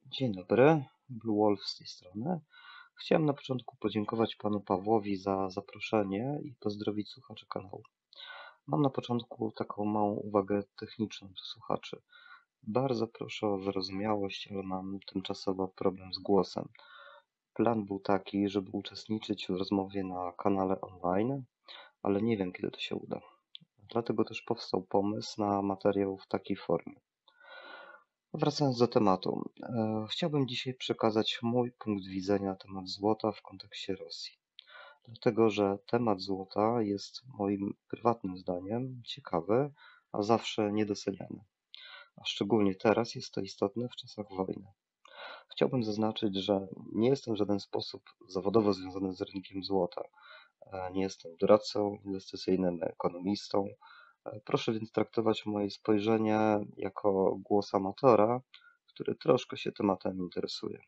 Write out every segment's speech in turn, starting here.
Dzień dobry, Blue Wolf z tej strony. Chciałem na początku podziękować panu Pawłowi za zaproszenie i pozdrowić słuchaczy kanału. Mam na początku taką małą uwagę techniczną do słuchaczy. Bardzo proszę o wyrozumiałość, ale mam tymczasowo problem z głosem. Plan był taki, żeby uczestniczyć w rozmowie na kanale online, ale nie wiem, kiedy to się uda. Dlatego też powstał pomysł na materiał w takiej formie. Wracając do tematu, chciałbym dzisiaj przekazać mój punkt widzenia na temat złota w kontekście Rosji. Dlatego, że temat złota jest moim prywatnym zdaniem ciekawy, a zawsze niedoceniany. A szczególnie teraz jest to istotne w czasach wojny. Chciałbym zaznaczyć, że nie jestem w żaden sposób zawodowo związany z rynkiem złota. Nie jestem doradcą inwestycyjnym, ekonomistą. Proszę więc traktować moje spojrzenie jako głos amatora, który troszkę się tematem interesuje.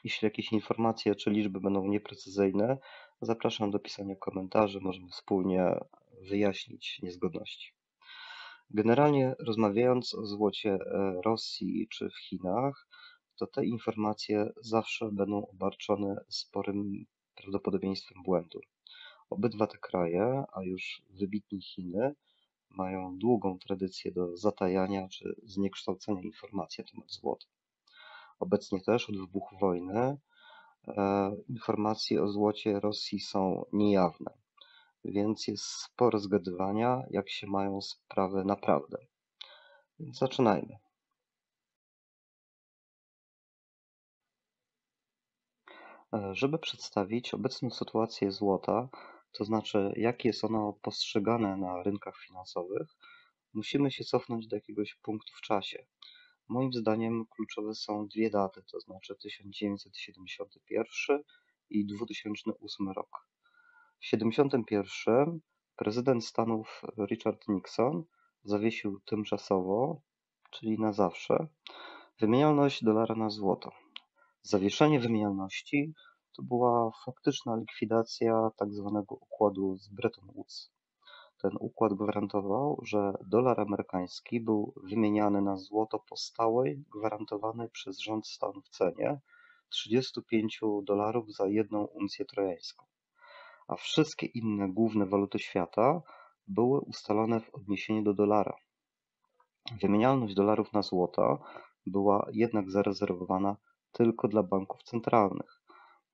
Jeśli jakieś informacje czy liczby będą nieprecyzyjne, zapraszam do pisania komentarzy, możemy wspólnie wyjaśnić niezgodności. Generalnie rozmawiając o złocie Rosji czy w Chinach, to te informacje zawsze będą obarczone sporym prawdopodobieństwem błędu. Obydwa te kraje, a już wybitnie Chiny, mają długą tradycję do zatajania czy zniekształcenia informacji na temat złota. Obecnie też od wybuchu wojny informacje o złocie Rosji są niejawne, więc jest sporo zgadywania, jak się mają sprawy naprawdę. Więc zaczynajmy. Żeby przedstawić obecną sytuację złota, to znaczy jak jest ono postrzegane na rynkach finansowych, musimy się cofnąć do jakiegoś punktu w czasie. Moim zdaniem kluczowe są dwie daty, to znaczy 1971 i 2008 rok. W 1971 prezydent Stanów Richard Nixon zawiesił tymczasowo, czyli na zawsze, wymienialność dolara na złoto. Zawieszenie wymienialności to była faktyczna likwidacja tak zwanego układu z Bretton Woods. Ten układ gwarantował, że dolar amerykański był wymieniany na złoto po stałej, gwarantowanej przez rząd Stanów cenie $35 za jedną uncję trojańską, a wszystkie inne główne waluty świata były ustalone w odniesieniu do dolara. Wymienialność dolarów na złoto była jednak zarezerwowana tylko dla banków centralnych.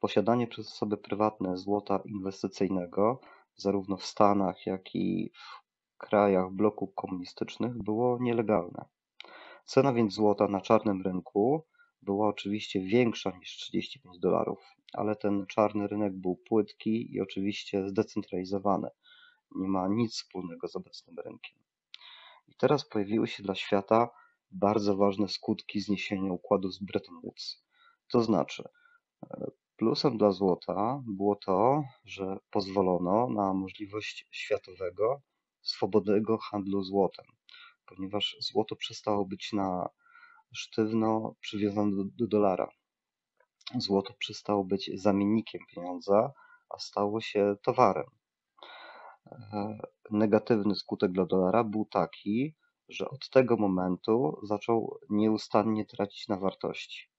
Posiadanie przez osoby prywatne złota inwestycyjnego, zarówno w Stanach, jak i w krajach bloku komunistycznych, było nielegalne. Cena więc złota na czarnym rynku była oczywiście większa niż $35, ale ten czarny rynek był płytki i oczywiście zdecentralizowany. Nie ma nic wspólnego z obecnym rynkiem. I teraz pojawiły się dla świata bardzo ważne skutki zniesienia układu z Bretton Woods. To znaczy, plusem dla złota było to, że pozwolono na możliwość światowego, swobodnego handlu złotem, ponieważ złoto przestało być na sztywno przywiązane do dolara. Złoto przestało być zamiennikiem pieniądza, a stało się towarem. Negatywny skutek dla dolara był taki, że od tego momentu zaczął nieustannie tracić na wartości.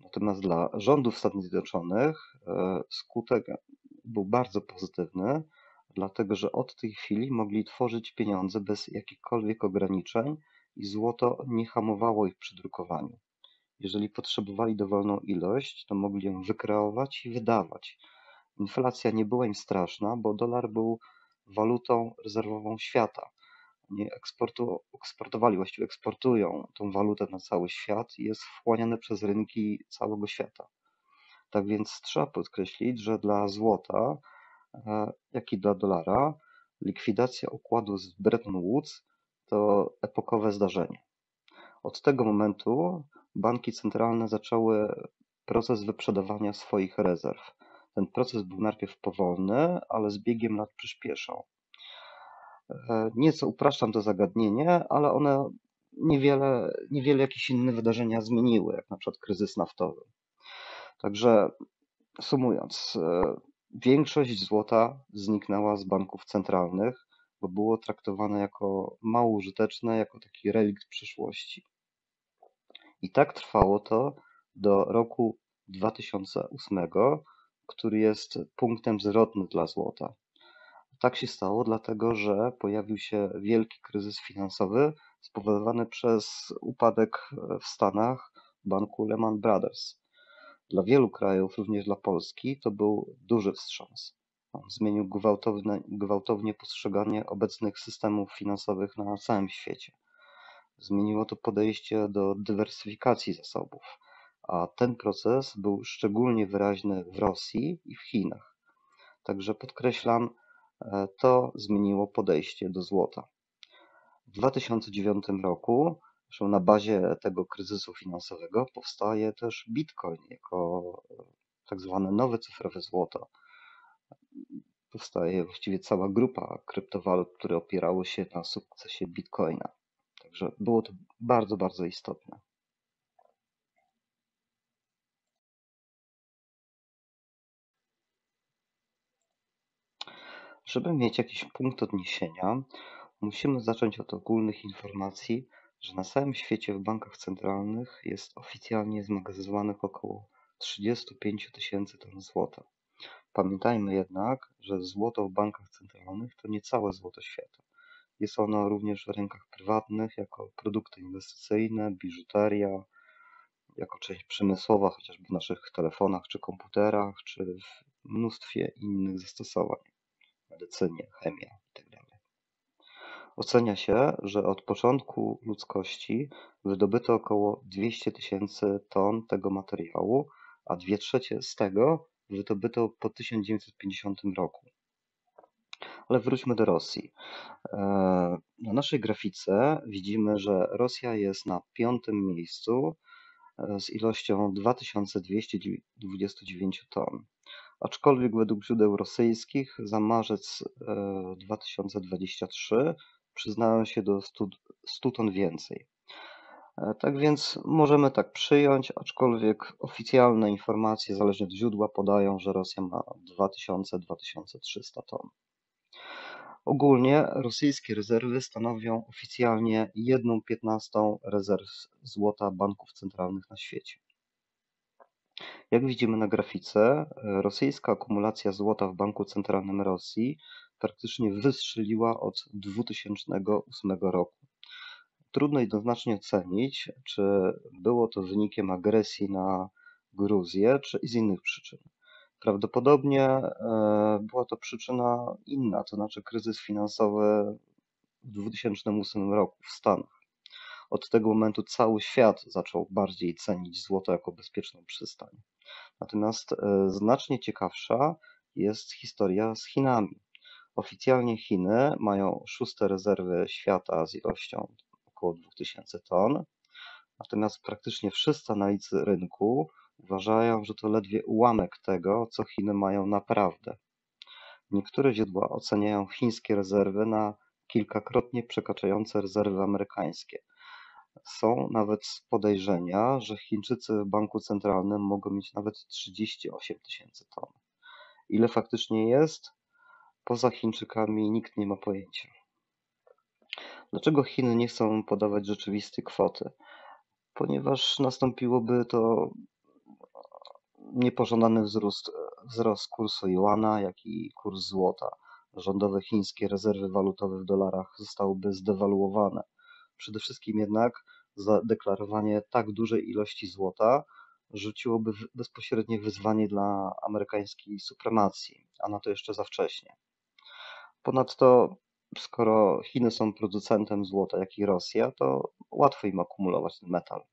Natomiast dla rządów Stanów Zjednoczonych skutek był bardzo pozytywny, dlatego że od tej chwili mogli tworzyć pieniądze bez jakichkolwiek ograniczeń i złoto nie hamowało ich przy drukowaniu. Jeżeli potrzebowali dowolną ilość, to mogli ją wykreować i wydawać. Inflacja nie była im straszna, bo dolar był walutą rezerwową świata. Nie eksportowali, właściwie eksportują tą walutę na cały świat i jest wchłaniane przez rynki całego świata. Tak więc trzeba podkreślić, że dla złota, jak i dla dolara, likwidacja układu z Bretton Woods to epokowe zdarzenie. Od tego momentu banki centralne zaczęły proces wyprzedawania swoich rezerw. Ten proces był najpierw powolny, ale z biegiem lat przyspieszał. Nieco upraszczam to zagadnienie, ale one niewiele jakieś inne wydarzenia zmieniły, jak na przykład kryzys naftowy. Także sumując, większość złota zniknęła z banków centralnych, bo było traktowane jako mało użyteczne, jako taki relikt przeszłości. I tak trwało to do roku 2008, który jest punktem zwrotnym dla złota. Tak się stało, dlatego że pojawił się wielki kryzys finansowy spowodowany przez upadek w Stanach banku Lehman Brothers. Dla wielu krajów, również dla Polski, to był duży wstrząs. On zmienił gwałtownie postrzeganie obecnych systemów finansowych na całym świecie. Zmieniło to podejście do dywersyfikacji zasobów, a ten proces był szczególnie wyraźny w Rosji i w Chinach. Także podkreślam, to zmieniło podejście do złota. W 2009 roku, zresztą na bazie tego kryzysu finansowego, powstaje też Bitcoin jako tak zwane nowe cyfrowe złoto. Powstaje właściwie cała grupa kryptowalut, które opierały się na sukcesie Bitcoina. Także było to bardzo, bardzo istotne. Żeby mieć jakiś punkt odniesienia, musimy zacząć od ogólnych informacji, że na całym świecie w bankach centralnych jest oficjalnie zmagazynowanych około 35 tysięcy ton złota. Pamiętajmy jednak, że złoto w bankach centralnych to nie całe złoto świata. Jest ono również w rękach prywatnych jako produkty inwestycyjne, biżuteria, jako część przemysłowa, chociażby w naszych telefonach czy komputerach, czy w mnóstwie innych zastosowań, medycynie, chemia itd. Ocenia się, że od początku ludzkości wydobyto około 200 tysięcy ton tego materiału, a 2/3 z tego wydobyto po 1950 roku. Ale wróćmy do Rosji. Na naszej grafice widzimy, że Rosja jest na 5. miejscu z ilością 2229 ton. Aczkolwiek według źródeł rosyjskich za marzec 2023 przyznałem się do 100 ton więcej. Tak więc możemy tak przyjąć, aczkolwiek oficjalne informacje, zależnie od źródła, podają, że Rosja ma 2000-2300 ton. Ogólnie rosyjskie rezerwy stanowią oficjalnie 1/15 rezerw złota banków centralnych na świecie. Jak widzimy na grafice, rosyjska akumulacja złota w Banku Centralnym Rosji praktycznie wystrzeliła od 2008 roku. Trudno jednoznacznie ocenić, czy było to wynikiem agresji na Gruzję, czy z innych przyczyn. Prawdopodobnie była to przyczyna inna, to znaczy kryzys finansowy w 2008 roku w Stanach. Od tego momentu cały świat zaczął bardziej cenić złoto jako bezpieczną przystań. Natomiast znacznie ciekawsza jest historia z Chinami. Oficjalnie Chiny mają 6. rezerwy świata z ilością około 2000 ton, natomiast praktycznie wszyscy analitycy rynku uważają, że to ledwie ułamek tego, co Chiny mają naprawdę. Niektóre źródła oceniają chińskie rezerwy na kilkakrotnie przekraczające rezerwy amerykańskie. Są nawet podejrzenia, że Chińczycy w banku centralnym mogą mieć nawet 38 tysięcy ton. Ile faktycznie jest? Poza Chińczykami nikt nie ma pojęcia. Dlaczego Chiny nie chcą podawać rzeczywistej kwoty? Ponieważ nastąpiłoby to niepożądany wzrost kursu juana, jak i kurs złota. Rządowe chińskie rezerwy walutowe w dolarach zostałyby zdewaluowane. Przede wszystkim jednak zadeklarowanie tak dużej ilości złota rzuciłoby bezpośrednie wyzwanie dla amerykańskiej supremacji, a na to jeszcze za wcześnie. Ponadto, skoro Chiny są producentem złota, jak i Rosja, to łatwo im akumulować ten metal.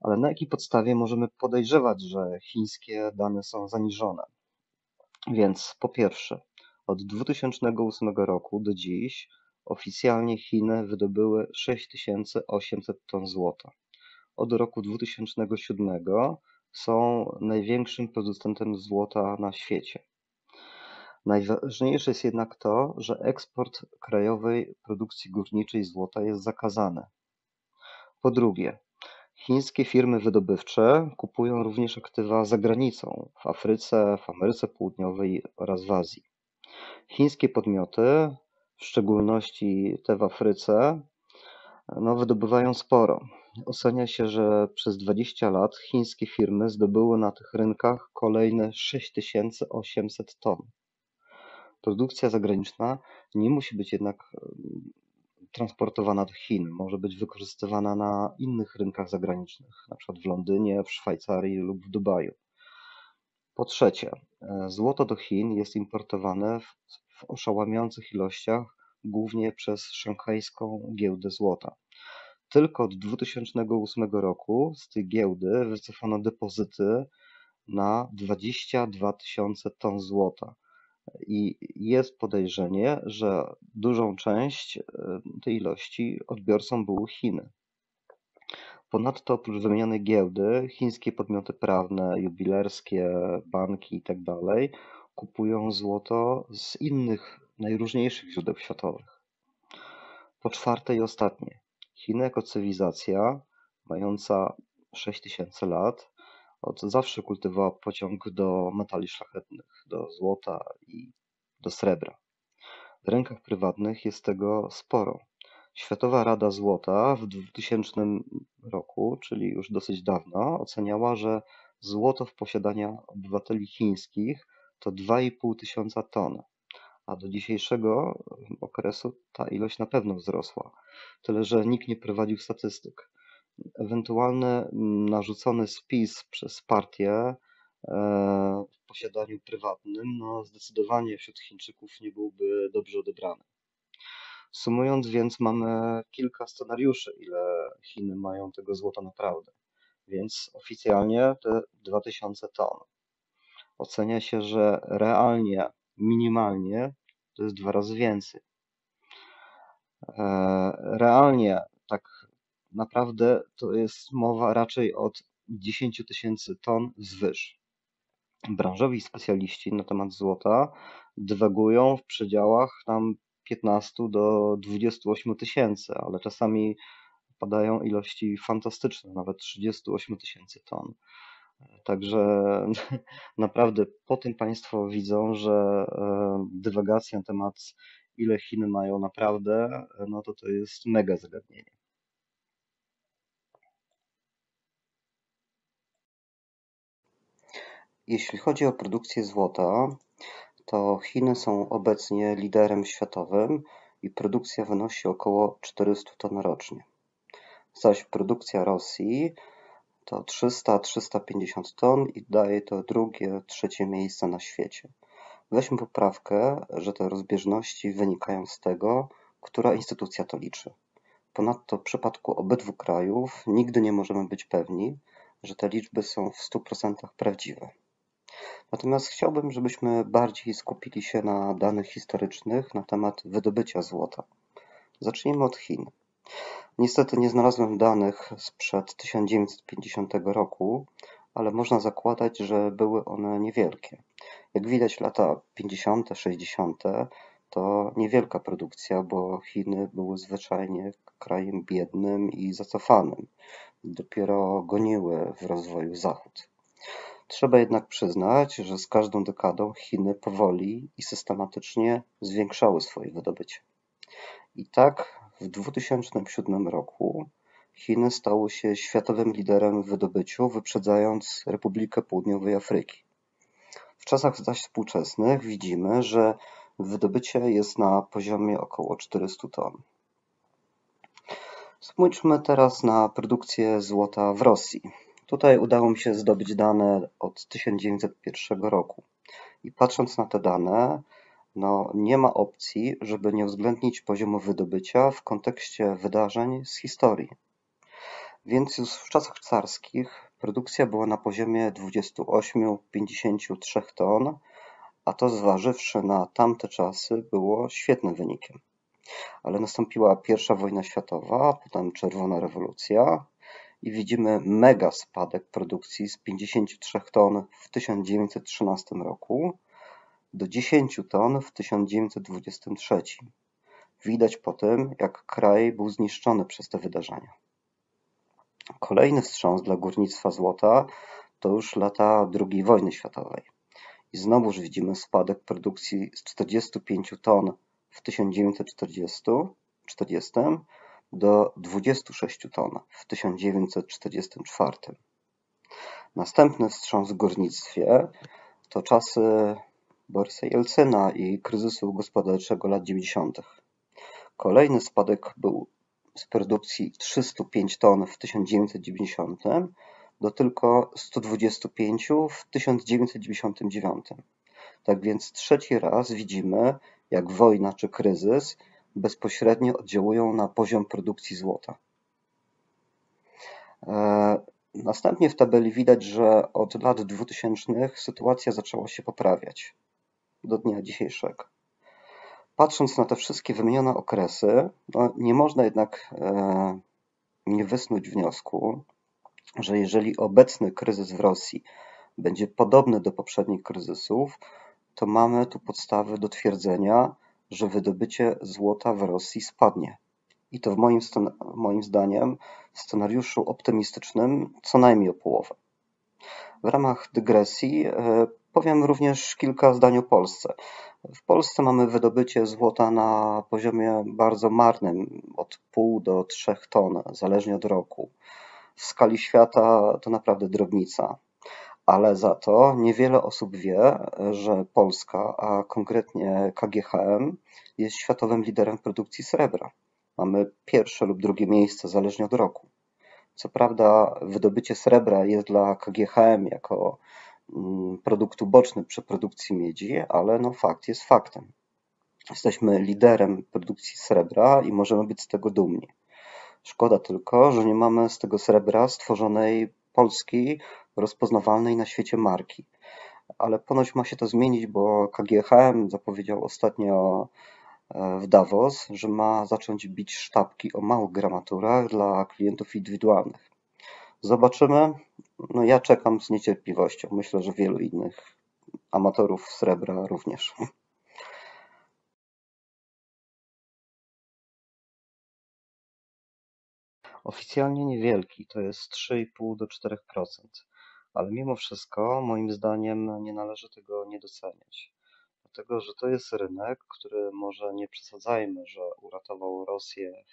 Ale na jakiej podstawie możemy podejrzewać, że chińskie dane są zaniżone? Więc po pierwsze, od 2008 roku do dziś oficjalnie Chiny wydobyły 6800 ton złota. Od roku 2007 są największym producentem złota na świecie. Najważniejsze jest jednak to, że eksport krajowej produkcji górniczej złota jest zakazany. Po drugie, chińskie firmy wydobywcze kupują również aktywa za granicą, w Afryce, w Ameryce Południowej oraz w Azji. Chińskie podmioty, w szczególności te w Afryce, wydobywają sporo. Ocenia się, że przez 20 lat chińskie firmy zdobyły na tych rynkach kolejne 6800 ton. Produkcja zagraniczna nie musi być jednak transportowana do Chin, może być wykorzystywana na innych rynkach zagranicznych, na przykład w Londynie, w Szwajcarii lub w Dubaju. Po trzecie, złoto do Chin jest importowane w oszałamiających ilościach, głównie przez szanghajską giełdę złota. Tylko od 2008 roku z tej giełdy wycofano depozyty na 22 tysiące ton złota. I jest podejrzenie, że dużą część tej ilości odbiorcą były Chiny. Ponadto oprócz wymienionej giełdy, chińskie podmioty prawne, jubilerskie, banki itd. kupują złoto z innych, najróżniejszych źródeł światowych. Po czwarte i ostatnie, Chiny jako cywilizacja, mająca 6000 lat, od zawsze kultywowała pociąg do metali szlachetnych, do złota i do srebra. W rękach prywatnych jest tego sporo. Światowa Rada Złota w 2000 roku, czyli już dosyć dawno, oceniała, że złoto w posiadaniu obywateli chińskich to 2,5 tysiąca ton, a do dzisiejszego okresu ta ilość na pewno wzrosła. Tyle, że nikt nie prowadził statystyk. Ewentualny narzucony spis przez partię w posiadaniu prywatnym, no zdecydowanie wśród Chińczyków nie byłby dobrze odebrany. Sumując więc mamy kilka scenariuszy, ile Chiny mają tego złota naprawdę. Więc oficjalnie te 2000 ton. Ocenia się, że realnie, minimalnie to jest 2 razy więcej. Realnie tak naprawdę to jest mowa raczej od 10 tysięcy ton wzwyż. Branżowi specjaliści na temat złota dywagują w przedziałach tam 15 do 28 tysięcy, ale czasami padają ilości fantastyczne, nawet 38 tysięcy ton. Także naprawdę po tym Państwo widzą, że dywagacja na temat ile Chiny mają naprawdę, no to jest mega zagadnienie. Jeśli chodzi o produkcję złota, to Chiny są obecnie liderem światowym i produkcja wynosi około 400 ton rocznie. Zaś produkcja Rosji to 300-350 ton i daje to drugie, trzecie miejsce na świecie. Weźmy poprawkę, że te rozbieżności wynikają z tego, która instytucja to liczy. Ponadto w przypadku obydwu krajów nigdy nie możemy być pewni, że te liczby są w 100% prawdziwe. Natomiast chciałbym, żebyśmy bardziej skupili się na danych historycznych na temat wydobycia złota. Zacznijmy od Chin. Niestety nie znalazłem danych sprzed 1950 roku, ale można zakładać, że były one niewielkie. Jak widać lata 50., 60. to niewielka produkcja, bo Chiny były zwyczajnie krajem biednym i zacofanym. Dopiero goniły w rozwoju Zachód. Trzeba jednak przyznać, że z każdą dekadą Chiny powoli i systematycznie zwiększały swoje wydobycie. I tak w 2007 roku Chiny stały się światowym liderem w wydobyciu, wyprzedzając Republikę Południowej Afryki. W czasach zaś współczesnych widzimy, że wydobycie jest na poziomie około 400 ton. Spójrzmy teraz na produkcję złota w Rosji. Tutaj udało mi się zdobyć dane od 1901 roku. I patrząc na te dane, nie ma opcji, żeby nie uwzględnić poziomu wydobycia w kontekście wydarzeń z historii. Więc już w czasach carskich produkcja była na poziomie 28-53 ton, a to zważywszy na tamte czasy było świetnym wynikiem. Ale nastąpiła I wojna światowa, potem Czerwona rewolucja i widzimy mega spadek produkcji z 53 ton w 1913 roku do 10 ton w 1923. Widać po tym, jak kraj był zniszczony przez te wydarzenia. Kolejny wstrząs dla górnictwa złota to już lata II wojny światowej. I znowuż widzimy spadek produkcji z 45 ton w 1940 do 26 ton w 1944. Następny wstrząs w górnictwie to czasy Borysa Jelcyna i kryzysu gospodarczego lat 90. Kolejny spadek był z produkcji 305 ton w 1990 do tylko 125 w 1999. Tak więc trzeci raz widzimy, jak wojna czy kryzys bezpośrednio oddziałują na poziom produkcji złota. Następnie w tabeli widać, że od lat 2000 sytuacja zaczęła się poprawiać do dnia dzisiejszego. Patrząc na te wszystkie wymienione okresy, nie można jednak nie wysnuć wniosku, że jeżeli obecny kryzys w Rosji będzie podobny do poprzednich kryzysów, to mamy tu podstawy do twierdzenia, że wydobycie złota w Rosji spadnie. I to moim zdaniem w scenariuszu optymistycznym co najmniej o połowę. W ramach dygresji powiem również kilka zdań o Polsce. W Polsce mamy wydobycie złota na poziomie bardzo marnym, od 0,5 do 3 ton, zależnie od roku. W skali świata to naprawdę drobnica. Ale za to niewiele osób wie, że Polska, a konkretnie KGHM, jest światowym liderem w produkcji srebra. Mamy pierwsze lub drugie miejsce, zależnie od roku. Co prawda wydobycie srebra jest dla KGHM jako produkt uboczny przy produkcji miedzi, ale fakt jest faktem. Jesteśmy liderem produkcji srebra i możemy być z tego dumni. Szkoda tylko, że nie mamy z tego srebra stworzonej polskiej, rozpoznawalnej na świecie marki. Ale ponoć ma się to zmienić, bo KGHM zapowiedział ostatnio w Davos, że ma zacząć bić sztabki o małych gramaturach dla klientów indywidualnych. Zobaczymy. Ja czekam z niecierpliwością. Myślę, że wielu innych amatorów srebra również. Oficjalnie niewielki, to jest 3,5 do 4%, ale mimo wszystko moim zdaniem nie należy tego nie doceniać. Dlatego, że to jest rynek, który może nie przesadzajmy, że uratował Rosję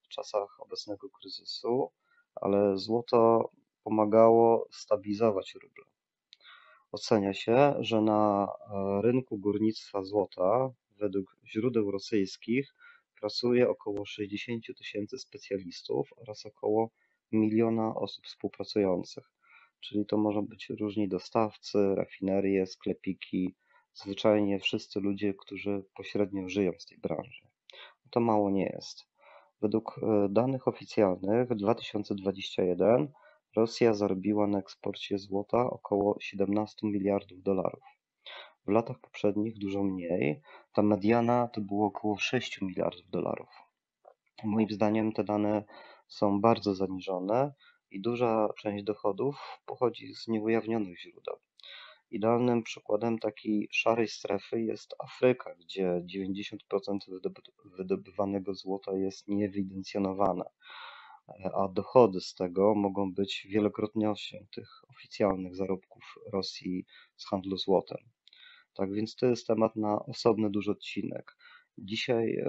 w czasach obecnego kryzysu, ale złoto pomagało stabilizować ruble. Ocenia się, że na rynku górnictwa złota według źródeł rosyjskich pracuje około 60 000 specjalistów oraz około 1 000 000 osób współpracujących, czyli to mogą być różni dostawcy, rafinerie, sklepiki, zwyczajnie wszyscy ludzie, którzy pośrednio żyją z tej branży. To mało nie jest. Według danych oficjalnych w 2021 Rosja zarobiła na eksporcie złota około 17 miliardów dolarów. W latach poprzednich dużo mniej. Ta mediana to było około 6 miliardów dolarów. Moim zdaniem te dane są bardzo zaniżone i duża część dochodów pochodzi z nieujawnionych źródeł. Idealnym przykładem takiej szarej strefy jest Afryka, gdzie 90% wydobywanego złota jest nieewidencjonowane, a dochody z tego mogą być wielokrotnością tych oficjalnych zarobków Rosji z handlu złotem. Tak więc to jest temat na osobny duży odcinek. Dzisiaj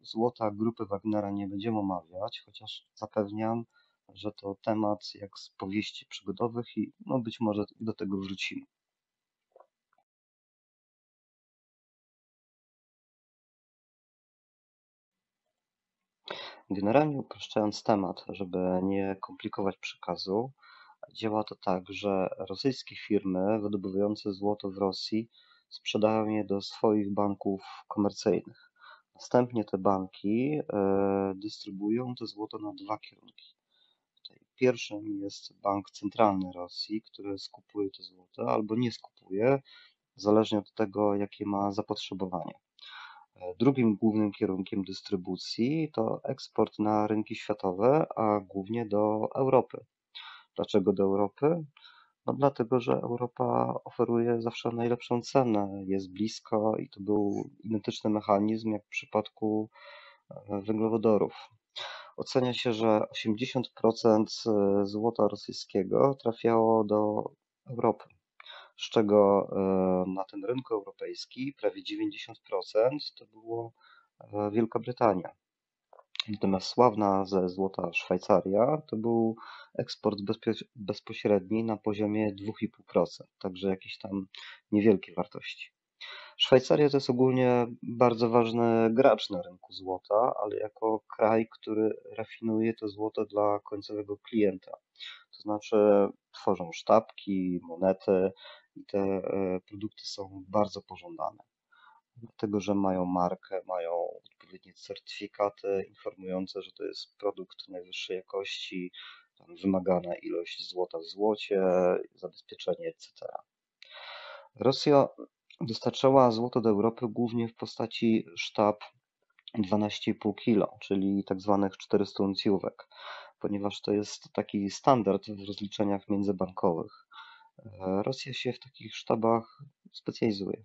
złota grupy Wagnera nie będziemy omawiać, chociaż zapewniam, że to temat jak z powieści przygodowych i być może do tego wrócimy. Generalnie upraszczając temat, żeby nie komplikować przekazu, działa to tak, że rosyjskie firmy wydobywające złoto w Rosji sprzedają je do swoich banków komercyjnych. Następnie te banki dystrybuują to złoto na dwa kierunki. Pierwszym jest Bank Centralny Rosji, który skupuje to złoto albo nie skupuje, zależnie od tego, jakie ma zapotrzebowanie. Drugim głównym kierunkiem dystrybucji to eksport na rynki światowe, a głównie do Europy. Dlaczego do Europy? Dlatego, że Europa oferuje zawsze najlepszą cenę, jest blisko i to był identyczny mechanizm jak w przypadku węglowodorów. Ocenia się, że 80% złota rosyjskiego trafiało do Europy, z czego na tym rynku europejskim prawie 90% to było Wielka Brytania. Natomiast sławna ze złota Szwajcaria to był eksport bezpośredni na poziomie 2,5%, także jakieś tam niewielkie wartości. Szwajcaria to jest ogólnie bardzo ważny gracz na rynku złota, ale jako kraj, który rafinuje to złoto dla końcowego klienta. To znaczy tworzą sztabki, monety i te produkty są bardzo pożądane. Dlatego, że mają markę, mają odpowiednie certyfikaty informujące, że to jest produkt najwyższej jakości, tam wymagana ilość złota w złocie, zabezpieczenie, etc. Rosja dostarczała złoto do Europy głównie w postaci sztab 12,5 kg, czyli tak zwanych 400 uncjówek, ponieważ to jest taki standard w rozliczeniach międzybankowych. Rosja się w takich sztabach specjalizuje.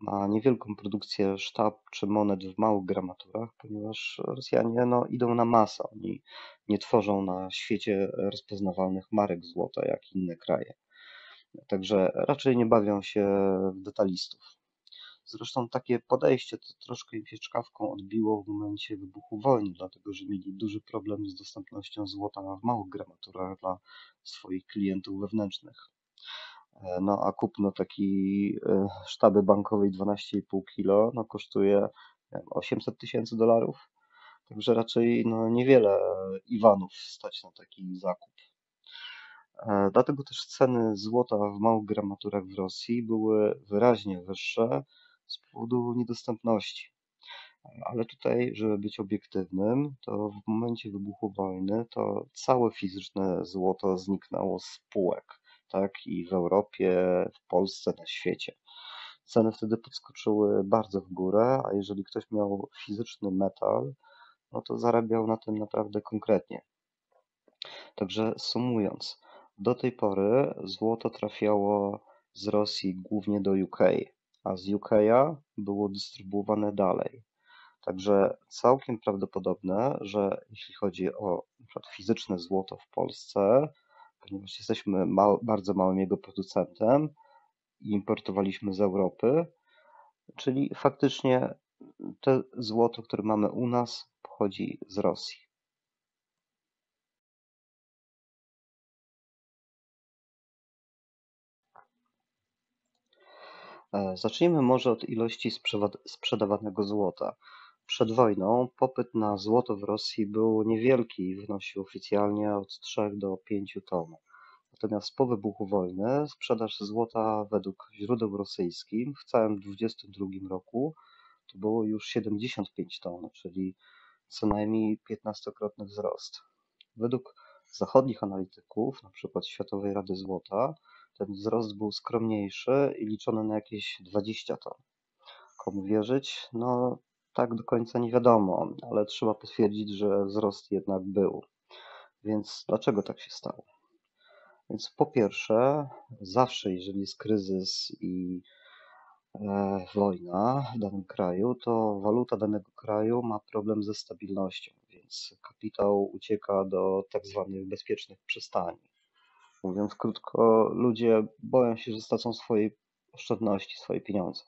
Ma niewielką produkcję sztab czy monet w małych gramaturach, ponieważ Rosjanie idą na masę. Oni nie tworzą na świecie rozpoznawalnych marek złota jak inne kraje. Także raczej nie bawią się w detalistów. Zresztą takie podejście to troszkę im się czkawką odbiło w momencie wybuchu wojny, dlatego że mieli duży problem z dostępnością złota w małych gramaturach dla swoich klientów wewnętrznych. No a kupno takiej sztaby bankowej 12,5 kg kosztuje nie wiem, $800,000. Także raczej niewiele Iwanów stać na taki zakup. Dlatego też ceny złota w małych gramaturach w Rosji były wyraźnie wyższe z powodu niedostępności. Ale tutaj, żeby być obiektywnym, to w momencie wybuchu wojny to całe fizyczne złoto zniknęło z półek, tak? I w Europie, w Polsce, na świecie. Ceny wtedy podskoczyły bardzo w górę, a jeżeli ktoś miał fizyczny metal, no to zarabiał na tym naprawdę konkretnie. Także sumując, do tej pory złoto trafiało z Rosji głównie do UK, a z UK'a było dystrybuowane dalej. Także całkiem prawdopodobne, że jeśli chodzi o na przykład fizyczne złoto w Polsce, ponieważ jesteśmy bardzo małym jego producentem i importowaliśmy z Europy, czyli faktycznie to złoto, które mamy u nas, pochodzi z Rosji. Zacznijmy może od ilości sprzedawanego złota. Przed wojną popyt na złoto w Rosji był niewielki i wynosił oficjalnie od 3 do 5 ton. Natomiast po wybuchu wojny sprzedaż złota według źródeł rosyjskich w całym 2022 roku to było już 75 ton, czyli co najmniej 15-krotny wzrost. Według zachodnich analityków, na przykład Światowej Rady Złota, ten wzrost był skromniejszy i liczony na jakieś 20 ton. Komu wierzyć? No, tak do końca nie wiadomo, ale trzeba potwierdzić, że wzrost jednak był. Więc dlaczego tak się stało? Więc po pierwsze, zawsze jeżeli jest kryzys i wojna w danym kraju, to waluta danego kraju ma problem ze stabilnością, więc kapitał ucieka do tak zwanych bezpiecznych przystani. Mówiąc krótko, ludzie boją się, że stracą swoje oszczędności, swoje pieniądze.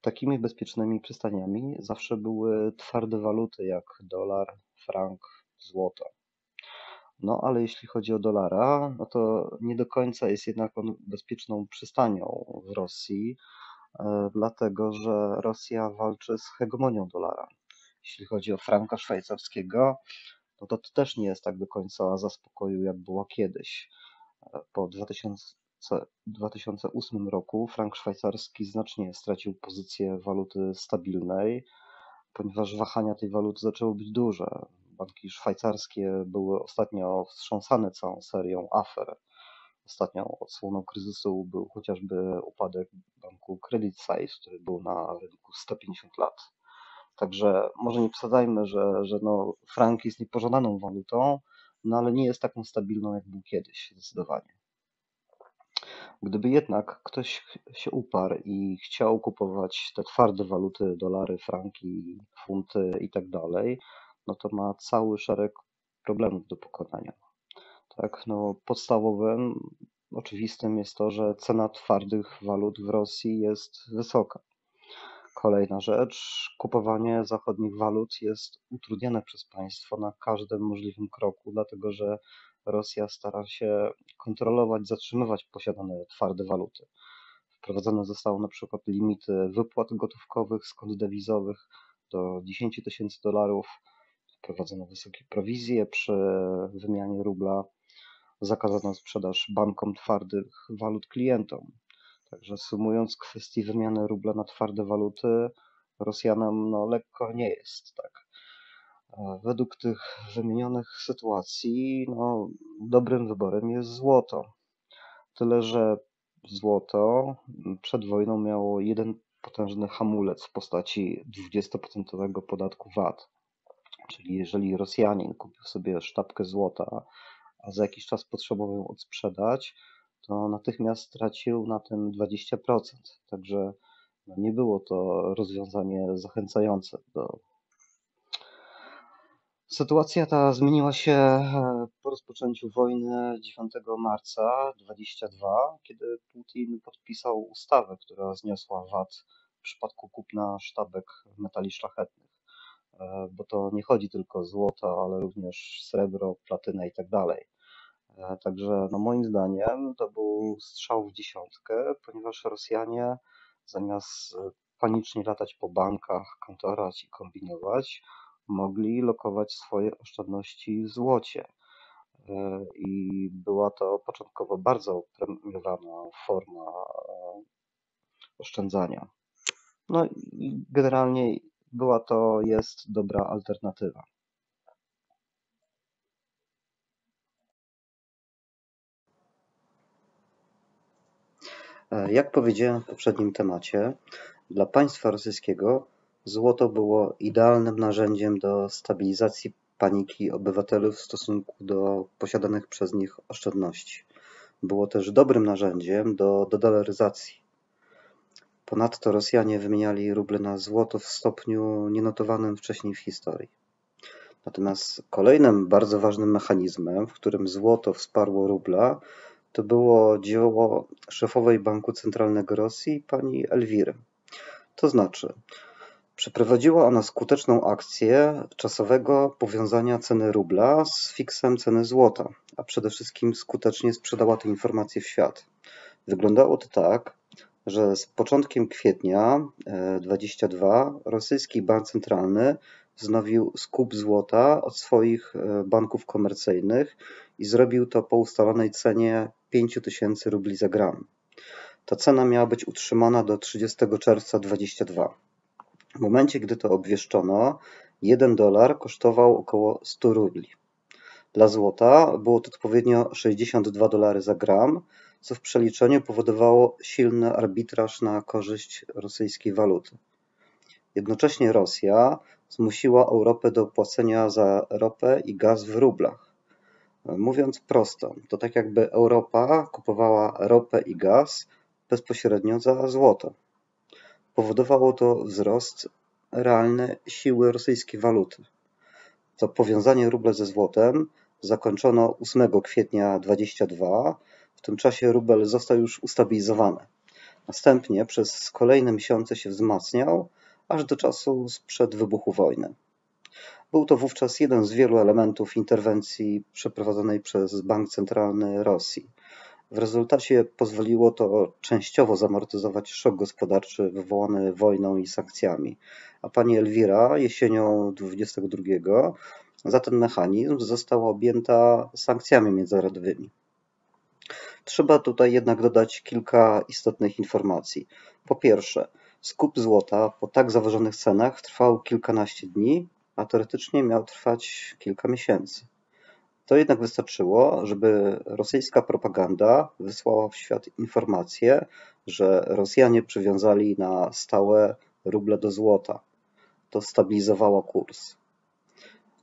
Takimi bezpiecznymi przystaniami zawsze były twarde waluty jak dolar, frank, złoto. No ale jeśli chodzi o dolara, no to nie do końca jest jednak on bezpieczną przystanią w Rosji, dlatego że Rosja walczy z hegemonią dolara. Jeśli chodzi o franka szwajcarskiego, no to też nie jest tak do końca za spokoju, jak było kiedyś. Po 2008 roku frank szwajcarski znacznie stracił pozycję waluty stabilnej, ponieważ wahania tej waluty zaczęły być duże. Banki szwajcarskie były ostatnio wstrząsane całą serią afer. Ostatnią odsłoną kryzysu był chociażby upadek banku Credit Suisse, który był na rynku 150 lat. Także może nie przesadzajmy, że frank jest niepożądaną walutą, no ale nie jest taką stabilną, jak był kiedyś, zdecydowanie. Gdyby jednak ktoś się uparł i chciał kupować te twarde waluty, dolary, franki, funty i tak dalej, no to ma cały szereg problemów do pokonania. Tak, podstawowym, oczywistym jest to, że cena twardych walut w Rosji jest wysoka. Kolejna rzecz, kupowanie zachodnich walut jest utrudniane przez państwo na każdym możliwym kroku, dlatego że Rosja stara się kontrolować, zatrzymywać posiadane twarde waluty. Wprowadzone zostały na przykład limity wypłat gotówkowych z kont dewizowych do 10 tysięcy dolarów, wprowadzono wysokie prowizje przy wymianie rubla, zakazano sprzedaż bankom twardych walut klientom. Także sumując kwestię wymiany rubla na twarde waluty, Rosjanom lekko nie jest, tak. Według tych wymienionych sytuacji dobrym wyborem jest złoto. Tyle, że złoto przed wojną miało jeden potężny hamulec w postaci 20% podatku VAT. Czyli jeżeli Rosjanin kupił sobie sztabkę złota, a za jakiś czas potrzebował ją odsprzedać, to natychmiast stracił na tym 20%. Także nie było to rozwiązanie zachęcające do. Sytuacja ta zmieniła się po rozpoczęciu wojny 9 marca 2022, kiedy Putin podpisał ustawę, która zniosła VAT w przypadku kupna sztabek metali szlachetnych. Bo to nie chodzi tylko o złoto, ale również srebro, platynę i tak dalej. Także moim zdaniem to był strzał w dziesiątkę, ponieważ Rosjanie zamiast panicznie latać po bankach, kantorach i kombinować, mogli lokować swoje oszczędności w złocie. I była to początkowo bardzo premiowana forma oszczędzania. No i generalnie jest dobra alternatywa. Jak powiedziałem w poprzednim temacie, dla państwa rosyjskiego złoto było idealnym narzędziem do stabilizacji paniki obywateli w stosunku do posiadanych przez nich oszczędności. Było też dobrym narzędziem do dolaryzacji. Ponadto Rosjanie wymieniali ruble na złoto w stopniu nienotowanym wcześniej w historii. Natomiast kolejnym bardzo ważnym mechanizmem, w którym złoto wsparło rubla, to było dzieło szefowej Banku Centralnego Rosji, pani Elwiry. To znaczy, przeprowadziła ona skuteczną akcję czasowego powiązania ceny rubla z fiksem ceny złota, a przede wszystkim skutecznie sprzedała te informacje w świat. Wyglądało to tak, że z początkiem kwietnia 2022 rosyjski bank centralny wznowił skup złota od swoich banków komercyjnych i zrobił to po ustalonej cenie 5000 rubli za gram. Ta cena miała być utrzymana do 30 czerwca 2022. W momencie, gdy to obwieszczono, $1 kosztował około 100 rubli. Dla złota było to odpowiednio $62 za gram, co w przeliczeniu powodowało silny arbitraż na korzyść rosyjskiej waluty. Jednocześnie Rosja zmusiła Europę do płacenia za ropę i gaz w rublach. Mówiąc prosto, to tak jakby Europa kupowała ropę i gaz bezpośrednio za złoto. Powodowało to wzrost realny siły rosyjskiej waluty. To powiązanie rubla ze złotem zakończono 8 kwietnia 2022. W tym czasie rubel został już ustabilizowany. Następnie przez kolejne miesiące się wzmacniał, aż do czasu sprzed wybuchu wojny. Był to wówczas jeden z wielu elementów interwencji przeprowadzonej przez Bank Centralny Rosji. W rezultacie pozwoliło to częściowo zamortyzować szok gospodarczy wywołany wojną i sankcjami, a pani Elwira jesienią 2022 za ten mechanizm została objęta sankcjami międzynarodowymi. Trzeba tutaj jednak dodać kilka istotnych informacji. Po pierwsze, skup złota po tak zawyżonych cenach trwał kilkanaście dni, a teoretycznie miał trwać kilka miesięcy. To jednak wystarczyło, żeby rosyjska propaganda wysłała w świat informację, że Rosjanie przywiązali na stałe ruble do złota. To stabilizowało kurs.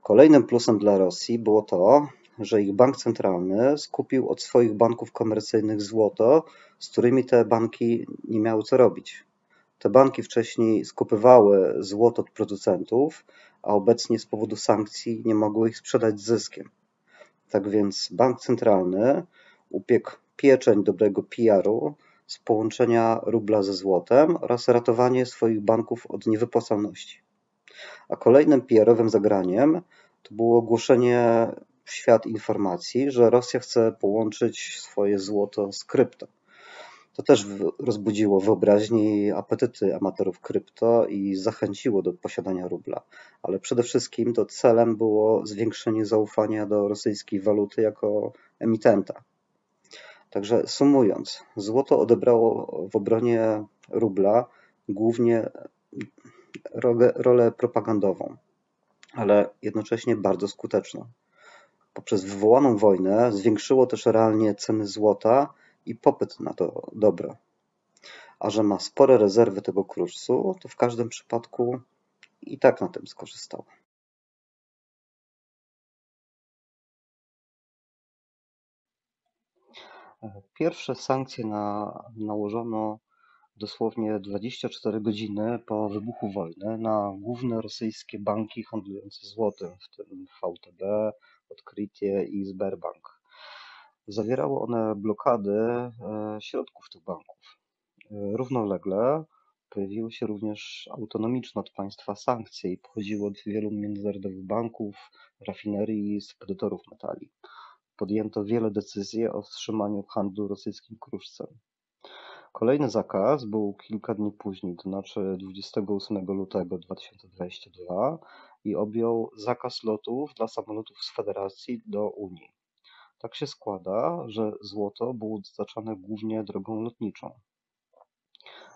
Kolejnym plusem dla Rosji było to, że ich bank centralny skupił od swoich banków komercyjnych złoto, z którymi te banki nie miały co robić. Te banki wcześniej skupywały złoto od producentów, a obecnie z powodu sankcji nie mogły ich sprzedać z zyskiem. Tak więc bank centralny upiekł pieczeń dobrego PR-u, z połączenia rubla ze złotem oraz ratowanie swoich banków od niewypłacalności. A kolejnym PR-owym zagraniem to było ogłoszenie w świat informacji, że Rosja chce połączyć swoje złoto z krypto. To też rozbudziło wyobraźnię i apetyty amatorów krypto i zachęciło do posiadania rubla. Ale przede wszystkim to celem było zwiększenie zaufania do rosyjskiej waluty jako emitenta. Także sumując, złoto odebrało w obronie rubla głównie rolę propagandową, ale jednocześnie bardzo skuteczną. Poprzez wywołaną wojnę zwiększyło też realnie ceny złota i popyt na to dobro. A że ma spore rezerwy tego kursu, to w każdym przypadku i tak na tym skorzystało. Pierwsze sankcje nałożono dosłownie 24 godziny po wybuchu wojny na główne rosyjskie banki handlujące złotem, w tym VTB, Odkrytie i Sberbank. Zawierały one blokady środków tych banków. Równolegle pojawiły się również autonomiczne od państwa sankcje i pochodziły od wielu międzynarodowych banków, rafinerii i spedytorów metali. Podjęto wiele decyzji o wstrzymaniu handlu rosyjskim kruszcem. Kolejny zakaz był kilka dni później, to znaczy 28 lutego 2022 i objął zakaz lotów dla samolotów z Federacji do Unii. Tak się składa, że złoto było dostarczane głównie drogą lotniczą.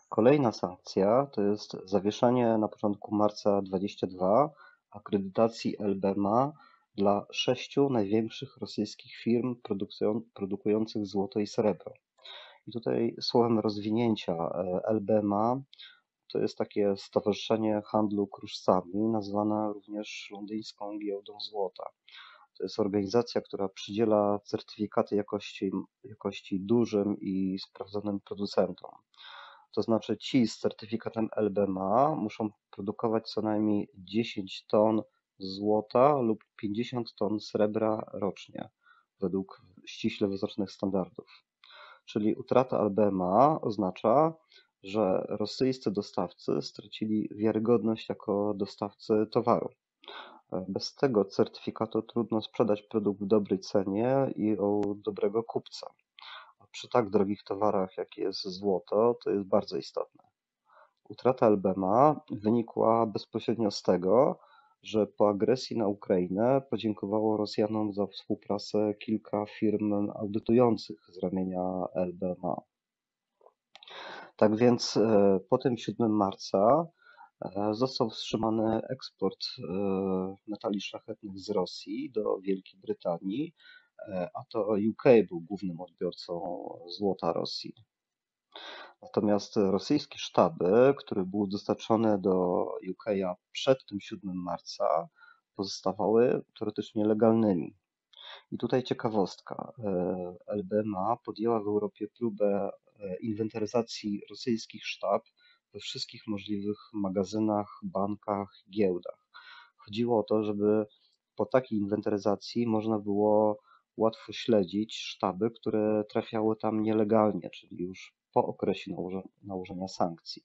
Kolejna sankcja to jest zawieszenie na początku marca 2022 akredytacji LBMA dla 6 największych rosyjskich firm produkujących złoto i srebro. I tutaj słowem rozwinięcia LBMA to jest takie stowarzyszenie handlu kruszcami, nazwane również Londyńską Giełdą Złota. To jest organizacja, która przydziela certyfikaty jakości dużym i sprawdzonym producentom. To znaczy ci z certyfikatem LBMA muszą produkować co najmniej 10 ton złota lub 50 ton srebra rocznie, według ściśle wyznaczonych standardów. Czyli utrata LBMA oznacza, że rosyjscy dostawcy stracili wiarygodność jako dostawcy towaru. Bez tego certyfikatu trudno sprzedać produkt w dobrej cenie i u dobrego kupca. A przy tak drogich towarach, jak jest złoto, to jest bardzo istotne. Utrata LBMA wynikła bezpośrednio z tego, że po agresji na Ukrainę podziękowało Rosjanom za współpracę kilka firm audytujących z ramienia LBMA. Tak więc po tym 7 marca został wstrzymany eksport metali szlachetnych z Rosji do Wielkiej Brytanii, a to UK był głównym odbiorcą złota Rosji. Natomiast rosyjskie sztaby, które były dostarczone do UK przed tym 7 marca, pozostawały teoretycznie legalnymi. I tutaj ciekawostka. LBMA podjęła w Europie próbę inwentaryzacji rosyjskich sztab we wszystkich możliwych magazynach, bankach, giełdach. Chodziło o to, żeby po takiej inwentaryzacji można było łatwo śledzić sztaby, które trafiały tam nielegalnie, czyli już po okresie nałożenia sankcji.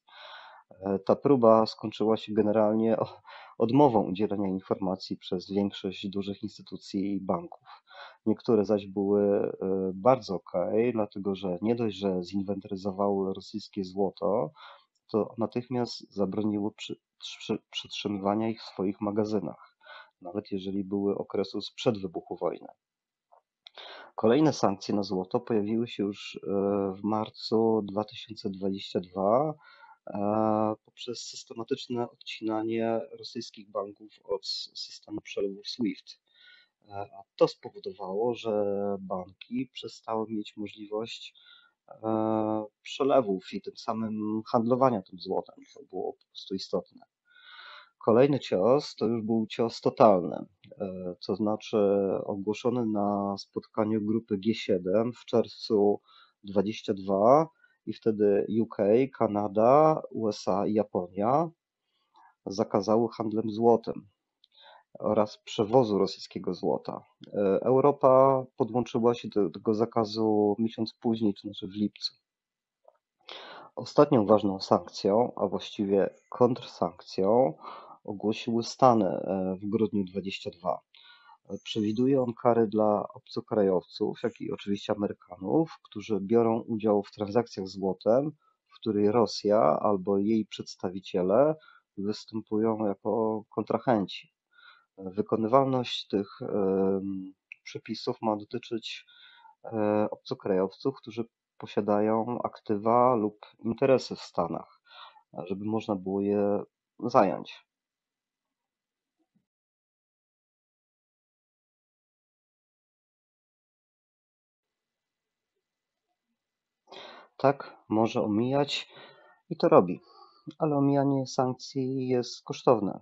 Ta próba skończyła się generalnie odmową udzielenia informacji przez większość dużych instytucji i banków. Niektóre zaś były bardzo okej, dlatego że nie dość, że zinwentaryzowały rosyjskie złoto, to natychmiast zabroniły przetrzymywania ich w swoich magazynach, nawet jeżeli były okresu sprzed wybuchu wojny. Kolejne sankcje na złoto pojawiły się już w marcu 2022 poprzez systematyczne odcinanie rosyjskich banków od systemu przelewów SWIFT. A to spowodowało, że banki przestały mieć możliwość przelewów i tym samym handlowania tym złotem, co było po prostu istotne. Kolejny cios to już był cios totalny, to znaczy ogłoszony na spotkaniu grupy G7 w czerwcu 2022 i wtedy UK, Kanada, USA i Japonia zakazały handlem złotem oraz przewozu rosyjskiego złota. Europa podłączyła się do tego zakazu miesiąc później, to znaczy w lipcu. Ostatnią ważną sankcją, a właściwie kontrsankcją, ogłosiły Stany w grudniu 22. Przewiduje on kary dla obcokrajowców, jak i oczywiście Amerykanów, którzy biorą udział w transakcjach złotem, w której Rosja albo jej przedstawiciele występują jako kontrahenci. Wykonywalność tych przepisów ma dotyczyć obcokrajowców, którzy posiadają aktywa lub interesy w Stanach, żeby można było je zająć. Tak, może omijać i to robi, ale omijanie sankcji jest kosztowne.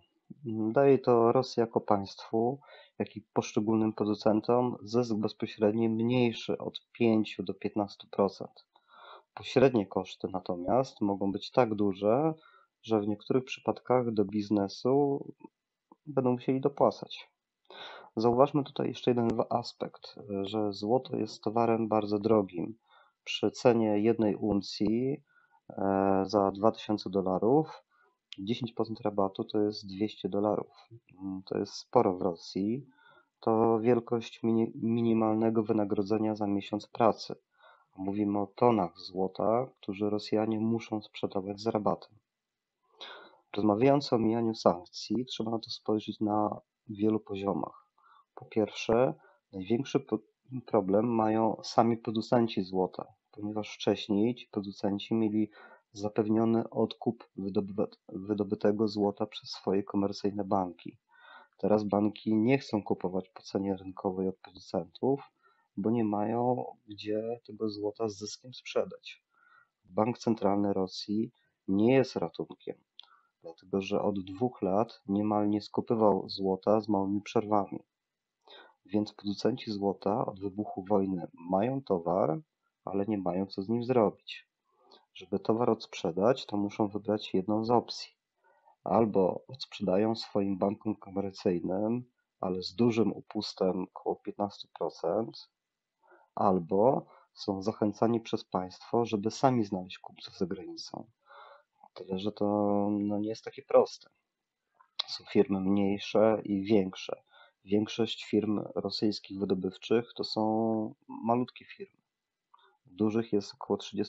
Daje to Rosji jako państwu, jak i poszczególnym producentom zysk bezpośredni mniejszy od 5 do 15%. Pośrednie koszty natomiast mogą być tak duże, że w niektórych przypadkach do biznesu będą musieli dopłacać. Zauważmy tutaj jeszcze jeden aspekt, że złoto jest towarem bardzo drogim. Przy cenie jednej uncji za $2000 10% rabatu to jest $200. To jest sporo w Rosji. To wielkość minimalnego wynagrodzenia za miesiąc pracy. Mówimy o tonach złota, które Rosjanie muszą sprzedawać z rabatem. Rozmawiając o omijaniu sankcji, trzeba na to spojrzeć na wielu poziomach. Po pierwsze, największy problem mają sami producenci złota, ponieważ wcześniej ci producenci mieli zapewniony odkup wydobytego złota przez swoje komercyjne banki. Teraz banki nie chcą kupować po cenie rynkowej od producentów, bo nie mają gdzie tego złota z zyskiem sprzedać. Bank Centralny Rosji nie jest ratunkiem, dlatego że od 2 lat niemal nie skupywał złota z małymi przerwami. Więc producenci złota od wybuchu wojny mają towar, ale nie mają co z nim zrobić. Żeby towar odsprzedać, to muszą wybrać jedną z opcji. Albo odsprzedają swoim bankom komercyjnym, ale z dużym upustem około 15%, albo są zachęcani przez państwo, żeby sami znaleźć kupców za granicą. Tyle, że to nie jest takie proste. Są firmy mniejsze i większe. Większość firm rosyjskich wydobywczych to są malutkie firmy. Dużych jest około 30%.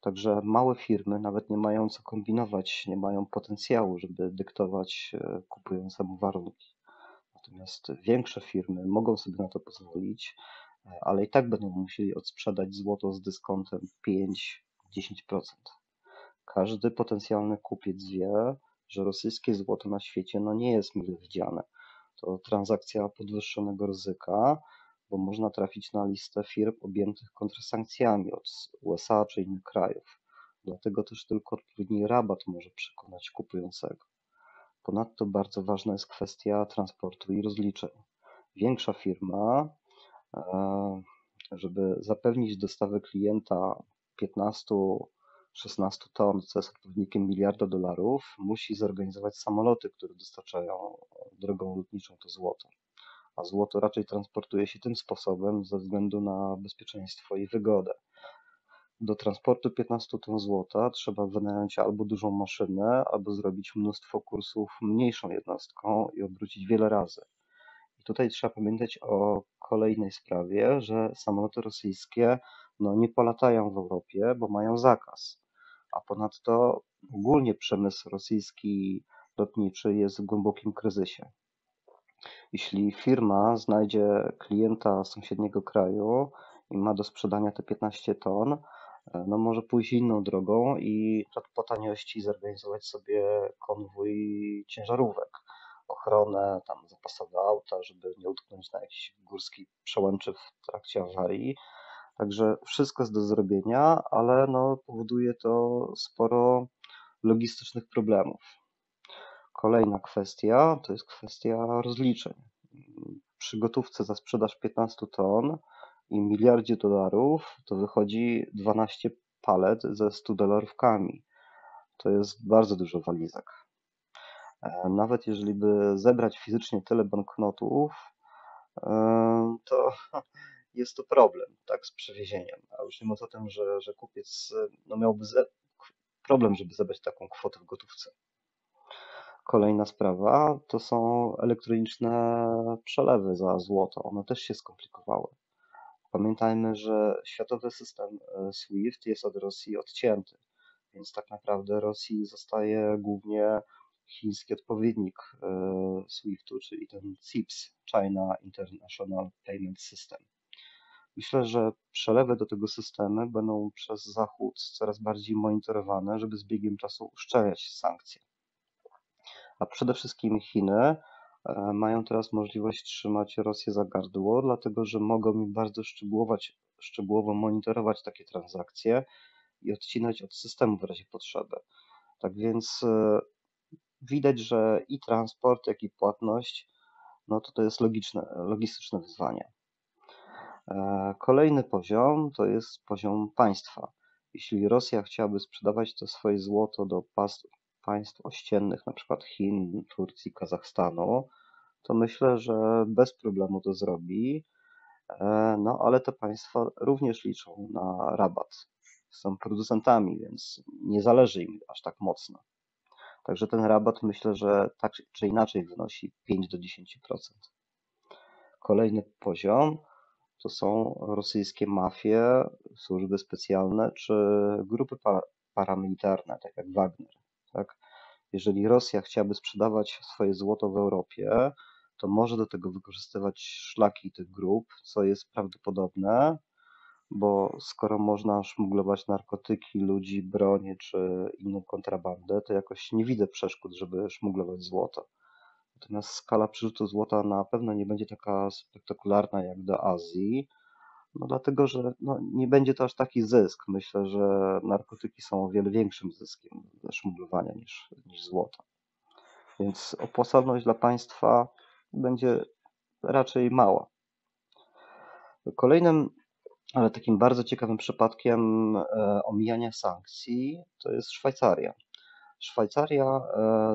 Także małe firmy nawet nie mają co kombinować, nie mają potencjału, żeby dyktować kupującemu warunki. Natomiast większe firmy mogą sobie na to pozwolić, ale i tak będą musieli odsprzedać złoto z dyskontem 5-10%. Każdy potencjalny kupiec wie, że rosyjskie złoto na świecie nie jest mile widziane. To transakcja podwyższonego ryzyka, bo można trafić na listę firm objętych kontrsankcjami od USA czy innych krajów. Dlatego też tylko odpowiedni rabat może przekonać kupującego. Ponadto bardzo ważna jest kwestia transportu i rozliczeń. Większa firma, żeby zapewnić dostawę klienta 15-16 ton, co jest odpowiednikiem $1 miliarda, musi zorganizować samoloty, które dostarczają drogą lotniczą to złoto. A złoto raczej transportuje się tym sposobem ze względu na bezpieczeństwo i wygodę. Do transportu 15 ton złota trzeba wynająć albo dużą maszynę, albo zrobić mnóstwo kursów mniejszą jednostką i obrócić wiele razy. I tutaj trzeba pamiętać o kolejnej sprawie, że samoloty rosyjskie nie polatają w Europie, bo mają zakaz. A ponadto ogólnie przemysł rosyjski lotniczy jest w głębokim kryzysie. Jeśli firma znajdzie klienta z sąsiedniego kraju i ma do sprzedania te 15 ton, może pójść inną drogą i po taniości zorganizować sobie konwój ciężarówek, ochronę, tam zapasowe auta, żeby nie utknąć na jakiejś górskiej przełęczy w trakcie awarii. Także wszystko jest do zrobienia, ale powoduje to sporo logistycznych problemów. Kolejna kwestia to jest kwestia rozliczeń. Przy gotówce za sprzedaż 15 ton i $1 miliardzie to wychodzi 12 palet ze $100. To jest bardzo dużo walizek. Nawet jeżeli by zebrać fizycznie tyle banknotów, to jest to problem, tak, z przewiezieniem. A już nie mówiąc o tym, że kupiec no, miałby problem, żeby zebrać taką kwotę w gotówce. Kolejna sprawa to są elektroniczne przelewy za złoto. One też się skomplikowały. Pamiętajmy, że światowy system SWIFT jest od Rosji odcięty, więc tak naprawdę Rosji zostaje głównie chiński odpowiednik SWIFT-u, czyli ten CIPS, China International Payment System. Myślę, że przelewy do tego systemu będą przez Zachód coraz bardziej monitorowane, żeby z biegiem czasu uszczelniać sankcje. A przede wszystkim Chiny mają teraz możliwość trzymać Rosję za gardło, dlatego że mogą mi bardzo szczegółowo monitorować takie transakcje i odcinać od systemu w razie potrzeby. Tak więc widać, że i transport, jak i płatność, no to jest logistyczne wyzwanie. Kolejny poziom to jest poziom państwa. Jeśli Rosja chciałaby sprzedawać to swoje złoto do państw ościennych, na przykład Chin, Turcji, Kazachstanu, to myślę, że bez problemu to zrobi, no ale te państwa również liczą na rabat. Są producentami, więc nie zależy im aż tak mocno. Także ten rabat myślę, że tak czy inaczej wynosi 5 do 10%. Kolejny poziom to są rosyjskie mafie, służby specjalne czy grupy paramilitarne, tak jak Wagner. Tak? Jeżeli Rosja chciałaby sprzedawać swoje złoto w Europie, to może do tego wykorzystywać szlaki tych grup, co jest prawdopodobne, bo skoro można szmuglować narkotyki, ludzi, broń czy inną kontrabandę, to jakoś nie widzę przeszkód, żeby szmuglować złoto. Natomiast skala przerzutu złota na pewno nie będzie taka spektakularna jak do Azji, no dlatego, że no, nie będzie to aż taki zysk. Myślę, że narkotyki są o wiele większym zyskiem ze szmuglowania niż złoto. Więc opłacalność dla państwa będzie raczej mała. Kolejnym, ale takim bardzo ciekawym przypadkiem omijania sankcji to jest Szwajcaria. Szwajcaria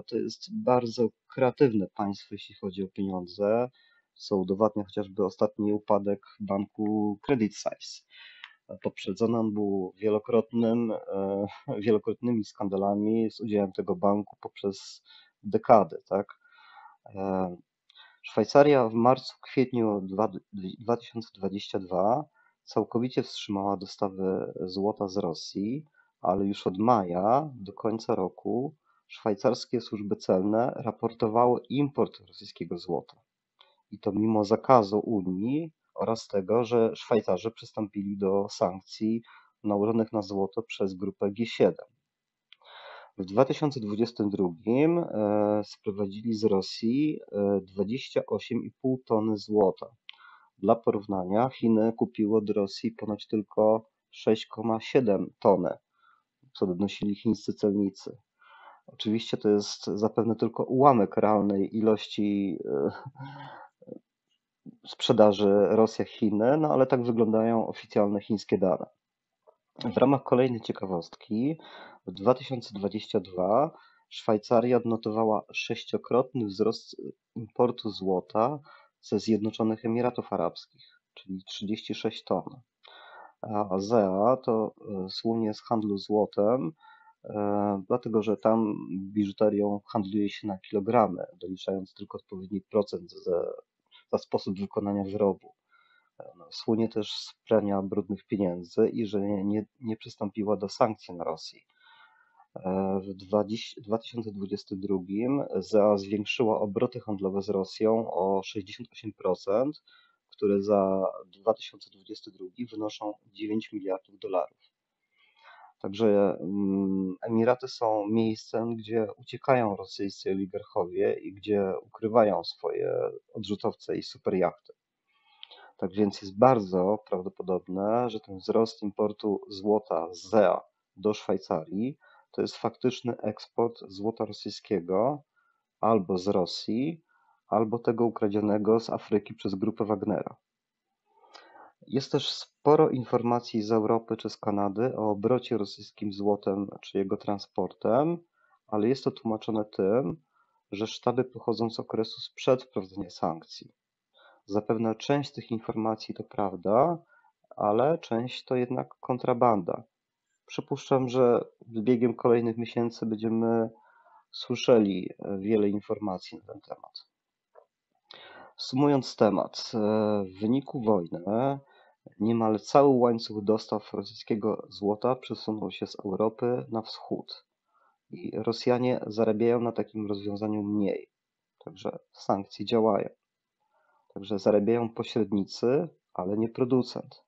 to jest bardzo kreatywne państwo, jeśli chodzi o pieniądze, co udowadnia chociażby ostatni upadek banku Credit Suisse. Poprzedzony on był wielokrotnymi skandalami z udziałem tego banku poprzez dekady, tak? Szwajcaria w marcu, kwietniu 2022 całkowicie wstrzymała dostawy złota z Rosji, ale już od maja do końca roku szwajcarskie służby celne raportowały import rosyjskiego złota. I to mimo zakazu Unii oraz tego, że Szwajcarzy przystąpili do sankcji nałożonych na złoto przez grupę G7. W 2022 sprowadzili z Rosji 28,5 tony złota. Dla porównania Chiny kupiły od Rosji ponoć tylko 6,7 tony, co donosili chińscy celnicy. Oczywiście to jest zapewne tylko ułamek realnej ilości sprzedaży Rosja-Chiny, no ale tak wyglądają oficjalne chińskie dane. W ramach kolejnej ciekawostki w 2022 Szwajcaria odnotowała sześciokrotny wzrost importu złota ze Zjednoczonych Emiratów Arabskich, czyli 36 ton. A ASEA to słynie z handlu złotem, dlatego że tam biżuterią handluje się na kilogramy, doliczając tylko odpowiedni procent za sposób wykonania wyrobu. Słynie też z prania brudnych pieniędzy i że nie przystąpiła do sankcji na Rosji. W 2022 ZEA zwiększyła obroty handlowe z Rosją o 68%, które za 2022 wynoszą 9 miliardów dolarów. Także Emiraty są miejscem, gdzie uciekają rosyjscy oligarchowie i gdzie ukrywają swoje odrzutowce i superjachty. Tak więc jest bardzo prawdopodobne, że ten wzrost importu złota z ZEA do Szwajcarii to jest faktyczny eksport złota rosyjskiego albo z Rosji, albo tego ukradzionego z Afryki przez grupę Wagnera. Jest też sporo informacji z Europy czy z Kanady o obrocie rosyjskim złotem czy jego transportem, ale jest to tłumaczone tym, że sztaby pochodzą z okresu sprzed wprowadzenia sankcji. Zapewne część z tych informacji to prawda, ale część to jednak kontrabanda. Przypuszczam, że z biegiem kolejnych miesięcy będziemy słyszeli wiele informacji na ten temat. Sumując temat, w wyniku wojny niemal cały łańcuch dostaw rosyjskiego złota przesunął się z Europy na wschód i Rosjanie zarabiają na takim rozwiązaniu mniej, także sankcje działają. Także zarabiają pośrednicy, ale nie producent.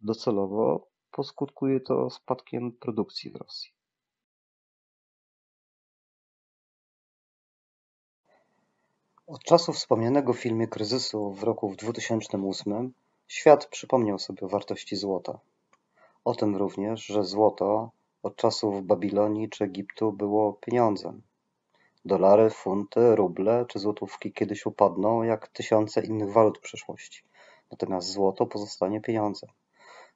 Docelowo poskutkuje to spadkiem produkcji w Rosji. Od czasu wspomnianego w filmie kryzysu w roku 2008 świat przypomniał sobie o wartości złota. O tym również, że złoto od czasów Babilonii czy Egiptu było pieniądzem. Dolary, funty, ruble czy złotówki kiedyś upadną jak tysiące innych walut w przeszłości. Natomiast złoto pozostanie pieniądzem.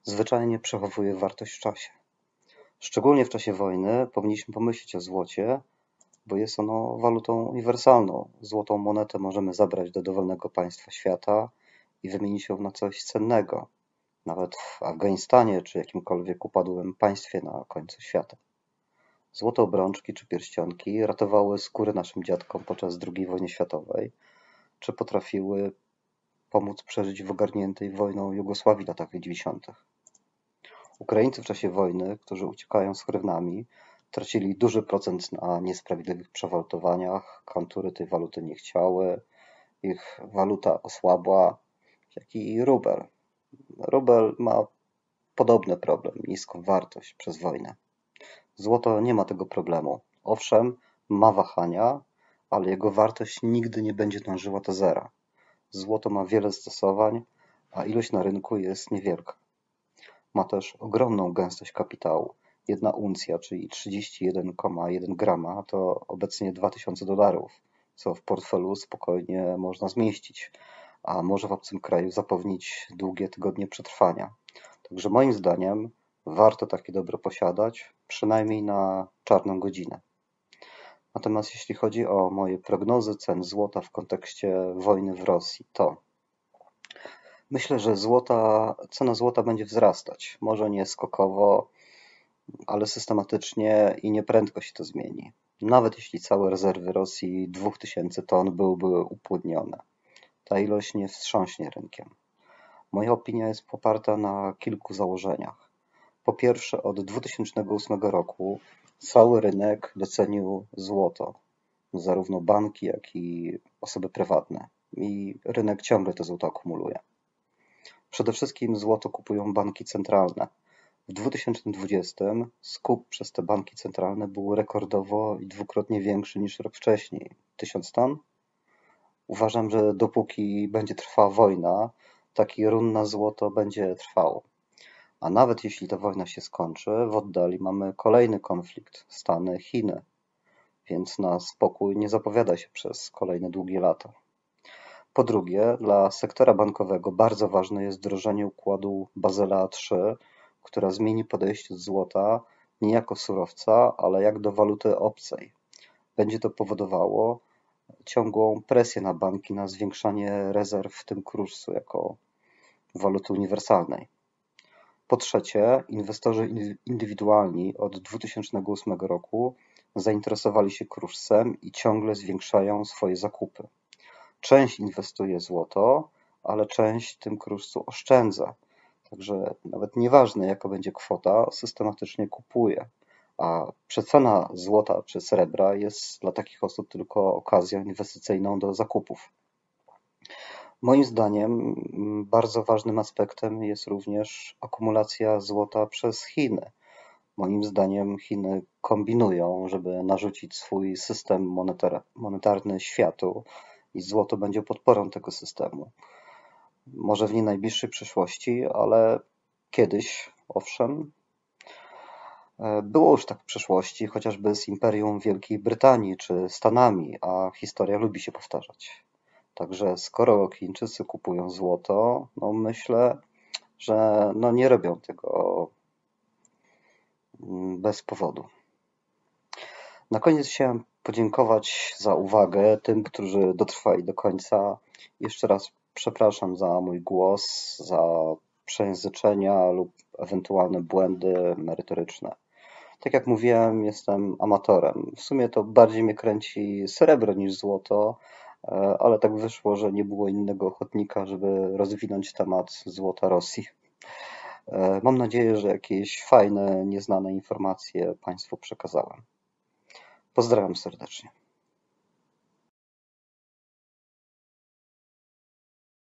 Zwyczajnie przechowuje wartość w czasie. Szczególnie w czasie wojny powinniśmy pomyśleć o złocie, bo jest ono walutą uniwersalną. Złotą monetę możemy zabrać do dowolnego państwa świata i wymienić ją na coś cennego, nawet w Afganistanie czy jakimkolwiek upadłym państwie na końcu świata. Złote obrączki czy pierścionki ratowały skóry naszym dziadkom podczas II wojny światowej, czy potrafiły pomóc przeżyć w ogarniętej wojną Jugosławii w latach 90. Ukraińcy w czasie wojny, którzy uciekają z hrywnami, tracili duży procent na niesprawiedliwych przewalutowaniach, kontury tej waluty nie chciały, ich waluta osłabła, jak i rubel. Rubel ma podobny problem, niską wartość przez wojnę. Złoto nie ma tego problemu. Owszem, ma wahania, ale jego wartość nigdy nie będzie dążyła do zera. Złoto ma wiele zastosowań, a ilość na rynku jest niewielka. Ma też ogromną gęstość kapitału. 1 uncja, czyli 31,1 grama, to obecnie $2000, co w portfelu spokojnie można zmieścić, a może w obcym kraju zapewnić długie tygodnie przetrwania. Także moim zdaniem warto takie dobro posiadać, przynajmniej na czarną godzinę. Natomiast jeśli chodzi o moje prognozy cen złota w kontekście wojny w Rosji, to myślę, że cena złota będzie wzrastać. Może nie skokowo, ale systematycznie i nieprędko się to zmieni. Nawet jeśli całe rezerwy Rosji 2000 ton byłyby upłynnione. Ta ilość nie wstrząśnie rynkiem. Moja opinia jest poparta na kilku założeniach. Po pierwsze, od 2008 roku cały rynek docenił złoto. Zarówno banki, jak i osoby prywatne. I rynek ciągle to złoto akumuluje. Przede wszystkim złoto kupują banki centralne. W 2020 skup przez te banki centralne był rekordowo i dwukrotnie większy niż rok wcześniej. 1000 ton? Uważam, że dopóki będzie trwała wojna, taki run na złoto będzie trwał. A nawet jeśli ta wojna się skończy, w oddali mamy kolejny konflikt Stany, Chiny, więc na spokój nie zapowiada się przez kolejne długie lata. Po drugie, dla sektora bankowego bardzo ważne jest wdrożenie układu Bazela III, która zmieni podejście do złota nie jako surowca, ale jak do waluty obcej. Będzie to powodowało ciągłą presję na banki na zwiększanie rezerw w tym kruszcu jako waluty uniwersalnej. Po trzecie, inwestorzy indywidualni od 2008 roku zainteresowali się kruszcem i ciągle zwiększają swoje zakupy. Część inwestuje w złoto, ale część w tym kruszcu oszczędza. Także nawet nieważne jaka będzie kwota, systematycznie kupuje. A przecena złota czy srebra jest dla takich osób tylko okazją inwestycyjną do zakupów. Moim zdaniem bardzo ważnym aspektem jest również akumulacja złota przez Chiny. Moim zdaniem Chiny kombinują, żeby narzucić swój system monetarny światu i złoto będzie podporą tego systemu. Może w nie najbliższej przyszłości, ale kiedyś, owszem. Było już tak w przeszłości, chociażby z Imperium Wielkiej Brytanii czy Stanami, a historia lubi się powtarzać. Także skoro Chińczycy kupują złoto, no myślę, że nie robią tego bez powodu. Na koniec chciałem podziękować za uwagę tym, którzy dotrwali do końca. Jeszcze raz Przepraszam za mój głos, za przejęzyczenia lub ewentualne błędy merytoryczne. Tak jak mówiłem, jestem amatorem. W sumie to bardziej mnie kręci srebro niż złoto, ale tak wyszło, że nie było innego ochotnika, żeby rozwinąć temat złota Rosji. Mam nadzieję, że jakieś fajne, nieznane informacje Państwu przekazałem. Pozdrawiam serdecznie.